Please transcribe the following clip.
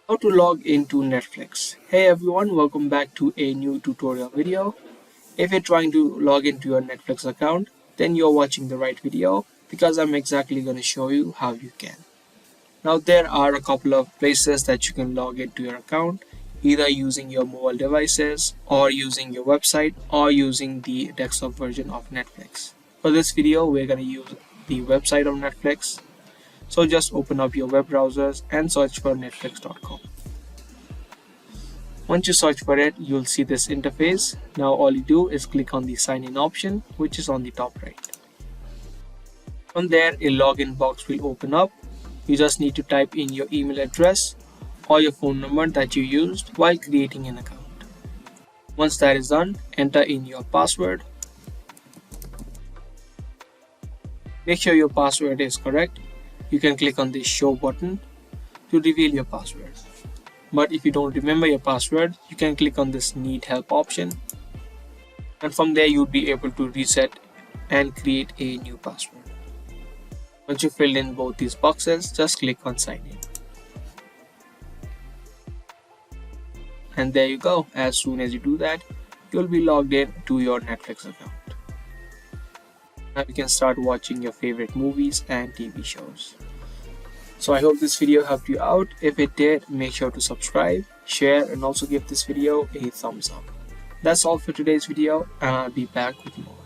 How to log into Netflix. Hey everyone, welcome back to a new tutorial video. If you're trying to log into your Netflix account, then you're watching the right video because I'm exactly going to show you how you can. Now there are a couple of places that you can log into your account, either using your mobile devices or using your website or using the desktop version of Netflix. For this video, we're going to use the website of Netflix. So just open up your web browsers and search for netflix.com. Once you search for it, you'll see this interface. Now all you do is click on the sign in option, which is on the top right. From there, a login box will open up. You just need to type in your email address or your phone number that you used while creating an account. Once that is done, enter in your password. Make sure your password is correct. You can click on the show button to reveal your password. But if you don't remember your password, you can click on this need help option. And from there, you'll be able to reset and create a new password. Once you filled in both these boxes, just click on sign in. And there you go. As soon as you do that, you'll be logged in to your Netflix account. Now you can start watching your favorite movies and TV shows. So I hope this video helped you out. If it did, make sure to subscribe, share, and also give this video a thumbs up. That's all for today's video, and I'll be back with more.